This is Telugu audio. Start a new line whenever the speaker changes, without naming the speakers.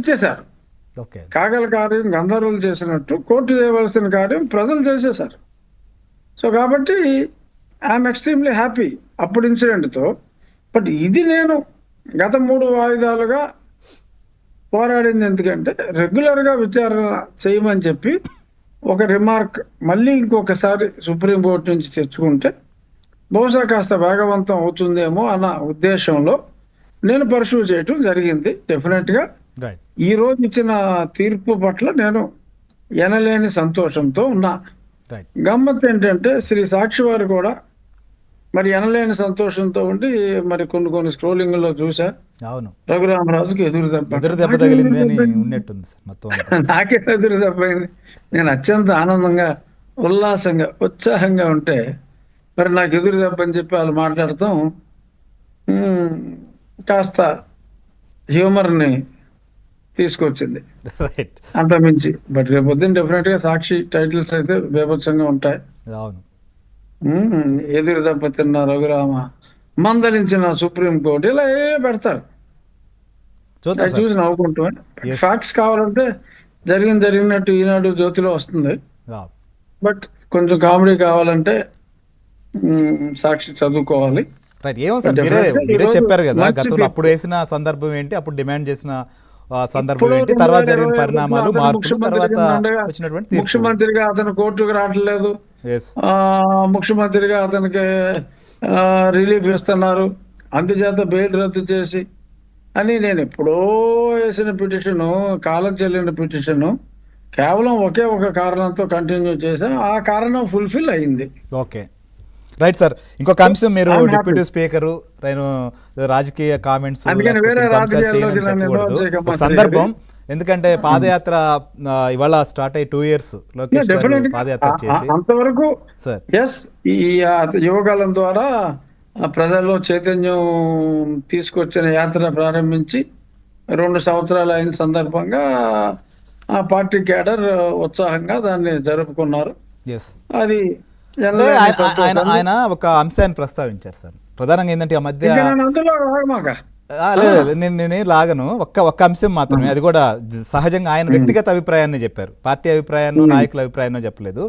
ఇచ్చేశారు.
ఓకే.
కాగల కార్యం గంధర్వులు చేసినట్టు కోర్టు చేయవలసిన కార్యం ప్రజలు చేసేశారు. సో కాబట్టి ఐఎమ్ ఎక్స్ట్రీమ్లీ హ్యాపీ అప్పుడు ఇన్సిడెంట్తో. బట్ ఇది నేను గత 3 వాయిదాలుగా పోరాడింది ఎందుకంటే రెగ్యులర్గా విచారణ చేయమని చెప్పి ఒక రిమార్క్ మళ్ళీ ఇంకొకసారి సుప్రీంకోర్టు నుంచి తెచ్చుకుంటే బహుశా కాస్త వేగవంతం అవుతుందేమో అన్న ఉద్దేశంలో నేను పర్సూ చేయటం జరిగింది. డెఫినెట్గా
రైట్.
ఈ రోజు ఇచ్చిన తీర్పు పట్ల నేను ఎనలేని సంతోషంతో ఉన్నా.
రైట్.
గమ్మత్ ఏంటంటే శ్రీ సాక్షి వారు కూడా మరి ఎనలేని సంతోషంతో ఉండి మరి కొన్ని స్క్రోలింగ్ లో చూసా
అవును.
రఘురామరాజుకి ఎదురు
దెబ్బ తగిలింది అని ఉన్నట్టుంది సార్ మొత్తం అంతా.
నాకే ఎదురు దెబ్బైంది. నేను అత్యంత ఆనందంగా ఉల్లాసంగా ఉత్సాహంగా ఉంటే మరి నాకు ఎదురు దెబ్బ అని చెప్పి వాళ్ళు మాట్లాడతాం కాస్త హ్యూమర్ని తీసుకొచ్చింది
రైట్.
అంత మించి. బట్ రేపు పొద్దున్న డెఫినెట్ గా సాక్షి టైటిల్స్ అయితే బేభత్సంగా ఉంటాయి.
అవును.
ఎదురు దెబ్బతిన్న రఘురామ, మందలించిన సుప్రీంకోర్టు, ఇలా పెడతారు.
చూద్దాం
అది
సార్.
చూసి నవ్వుకుంటూ
Yes.
ఫ్యాక్ట్స్ కావాలంటే జరిగినట్టు ఈనాడు జ్యోతిలో వస్తుంది.
వావ్.
బట్ కొంచెం కామెడీ కావాలంటే సాక్షి చదువుకోవాలి.
రైట్. ఏమో సార్,
Definitely
మీరే
ఈరోజు
చెప్పారు కదా
మంచి
గతంలో
తీర్పు.
అప్పుడు వేసిన సందర్భం ఏంటి, అప్పుడు డిమాండ్ చేసిన సందర్భం
ఇప్పుడు
ఏంటి, తర్వాత జరిగిన
2021
పరిణామాలు,
అతను
మార్పులు,
ముఖ్యమంత్రిగా
తర్వాత
ఉండగా
వచ్చినటువంటి తీర్పు.
ముఖ్యమంత్రిగా అతను కోర్టుకు రావట్లేదు.
Yes.
ముఖ్యమంత్రిగా అతనికి రిలీఫ్ ఇస్తున్నారు, అందుచేత బెయిల్ రద్దు చేసి అని నేను ఎప్పుడో వేసిన పిటిషను, కాలం చెల్లిన పిటిషను కేవలం ఒకే ఒక కారణంతో కంటిన్యూ చేశా. ఆ కారణం ఫుల్ఫిల్ అయింది.
ఓకే. Right sir. ఇంకొక అంశం, మీరు
I'm happy.
డిప్యూటీ స్పీకరు, నేను రాజకీయ కామెంట్స్
అందుకని వేరే రాజకీయాల్లోకి నన్ను involve చేయకమ్మా
సందర్భం, ఎందుకంటే పాదయాత్ర ఇవాళ స్టార్ట్ అయ్యి 2 years లోకేష్ గారు
Definitely.
పాదయాత్ర చేసి
అంతవరకు
సార్.
ఎస్, ఈ యువకాలం ద్వారా ప్రజల్లో చైతన్యం తీసుకొచ్చిన యాత్ర ప్రారంభించి 2 సంవత్సరాలు అయిన సందర్భంగా ఆ పార్టీ క్యాడర్ ఉత్సాహంగా దాన్ని జరుపుకున్నారు.
ఎస్.
అది
అంటే ఆయన ఒక అంశాన్ని ప్రస్తావించారు సార్. ప్రధానంగా ఏంటంటే ఆ మధ్య
అందులో రాగమాక
లేదు, నేను లాగను, ఒక్క అంశం మాత్రమే, అది కూడా సహజంగా ఆయన వ్యక్తిగత అభిప్రాయాన్ని చెప్పారు, పార్టీ అభిప్రాయాన్ని నాయకుల అభిప్రాయాన్ని చెప్పలేదు.